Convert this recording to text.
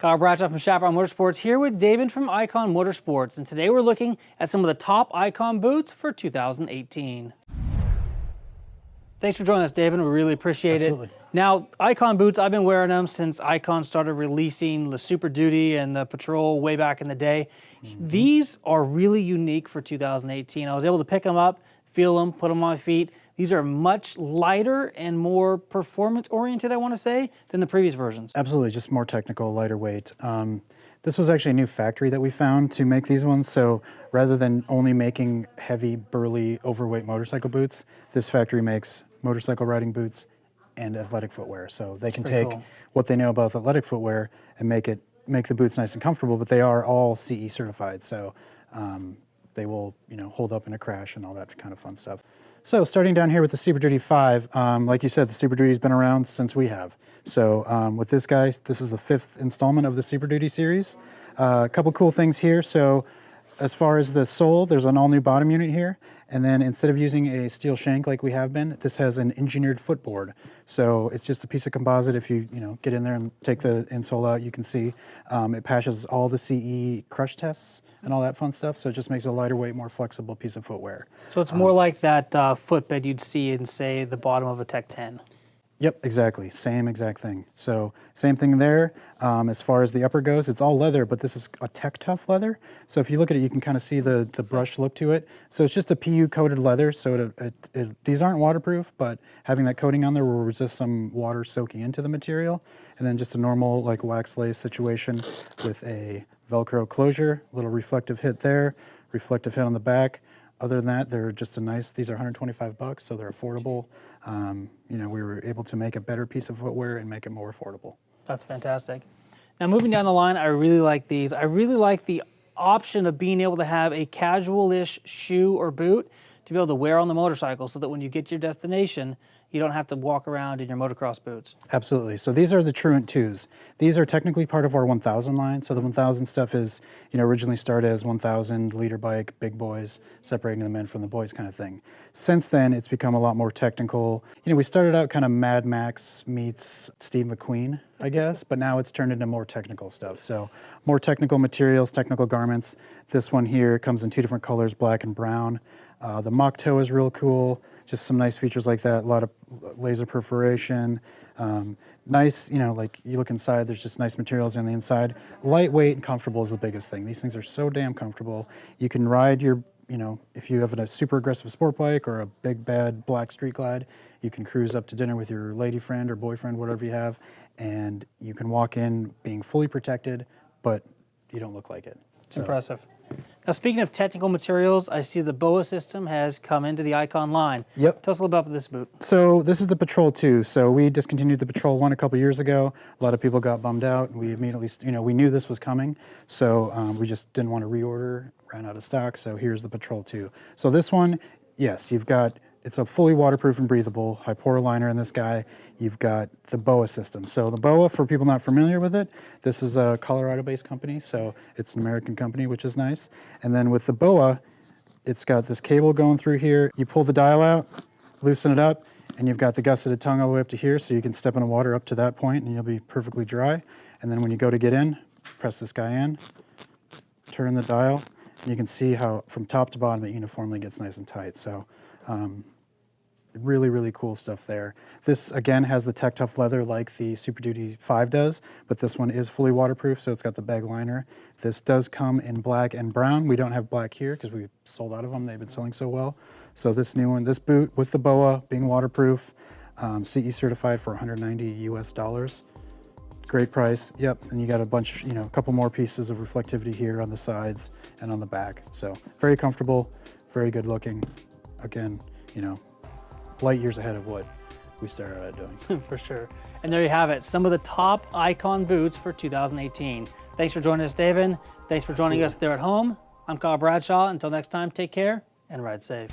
Kyle Bradshaw from Chaparral Motorsports here with David from Icon Motorsports, and today we're looking at some of the top Icon boots for 2018. Thanks for joining us, David. We really appreciate it. Now, Icon boots, I've been wearing them since Icon started releasing the Super Duty and the Patrol way back in the day. These are really unique for 2018. I was able to pick them up, feel them, put them on my feet. These are much lighter and more performance-oriented, I want to say, than the previous versions. Absolutely, just more technical, lighter weight. This was actually a new factory that we found to make these ones, so rather than only making heavy, burly, overweight motorcycle boots, this factory makes motorcycle riding boots and athletic footwear. So they can take what they know about athletic footwear and make the boots nice and comfortable, but they are all CE certified, so they will hold up in a crash and all that kind of fun stuff. So starting down here with the Super Duty 5, like you said, the Super Duty's been around since we have. So with this guy, this is the 5th installment of the Super Duty series. A couple cool things here. So as far as the sole, there's an all-new bottom unit here. And then instead of using a steel shank like we have been, this has an engineered footboard. So it's just a piece of composite. If you get in there and take the insole out, you can see it passes all the CE crush tests and all that fun stuff. So it just makes it a lighter weight, more flexible piece of footwear. So it's more like that footbed you'd see in, say, the bottom of a Tech 10. Yep, exactly. Same exact thing. So same thing there. As far as the upper goes, it's all leather, but this is a Tech Tough leather. So if you look at it, you can kind of see the brushed look to it. So it's just a PU coated leather. So these aren't waterproof, but having that coating on there will resist some water soaking into the material. And then just a normal like wax lace situation with a Velcro closure, little reflective hit there, reflective hit on the back. Other than that, they're just a nice, these are 125 bucks, so they're affordable. We were able to make a better piece of footwear and make it more affordable. That's fantastic. Now moving down the line, I really like these. I really like the option of being able to have a casual-ish shoe or boot to be able to wear on the motorcycle so that when you get to your destination, you don't have to walk around in your motocross boots. Absolutely. So these are the Truant 2s. These are technically part of our 1000 line. So the 1000 stuff is, originally started as 1000 liter bike, big boys, separating the men from the boys kind of thing. Since then, it's become a lot more technical. We started out kind of Mad Max meets Steve McQueen, I guess, but now it's turned into more technical stuff. So more technical materials, technical garments. This one here comes in 2 different colors, black and brown. The Mach Toe is real cool. Just some nice features like that, a lot of laser perforation. Nice, like you look inside, there's just nice materials on the inside. Lightweight and comfortable is the biggest thing. These things are so damn comfortable. You can ride your, if you have a super aggressive sport bike or a big bad black street glide, you can cruise up to dinner with your lady friend or boyfriend, whatever you have, and you can walk in being fully protected, but you don't look like it. It's impressive. Now, speaking of technical materials, I see the Boa System has come into the Icon line. Yep. Tell us a little about this boot. So this is the Patrol 2. So we discontinued the Patrol 1 a couple years ago. A lot of people got bummed out. We immediately, we knew this was coming. So we just didn't want to reorder, ran out of stock. So here's the Patrol 2. So this one, yes, it's a fully waterproof and breathable, high pore liner in this guy. You've got the Boa System. So the Boa, for people not familiar with it, this is a Colorado-based company, so it's an American company, which is nice. And then with the Boa, it's got this cable going through here. You pull the dial out, loosen it up, and you've got the gusseted tongue all the way up to here, so you can step in the water up to that point, and you'll be perfectly dry. And then when you go to get in, press this guy in, turn the dial, and you can see how from top to bottom it uniformly gets nice and tight. So really, really cool stuff there. This, again, has the Tech Tough leather like the Super Duty 5 does, but this one is fully waterproof, so it's got the bag liner. This does come in black and brown. We don't have black here because we sold out of them. They've been selling so well. So this new one, this boot with the Boa being waterproof, CE certified for $190 US. Great price. Yep, and you got a bunch, a couple more pieces of reflectivity here on the sides and on the back. So very comfortable, very good looking. Again, light years ahead of what we started out doing. For sure. And there you have it, some of the top Icon boots for 2018. Thanks for joining us, David. Thanks for joining us there at home. I'm Kyle Bradshaw. Until next time, take care and ride safe.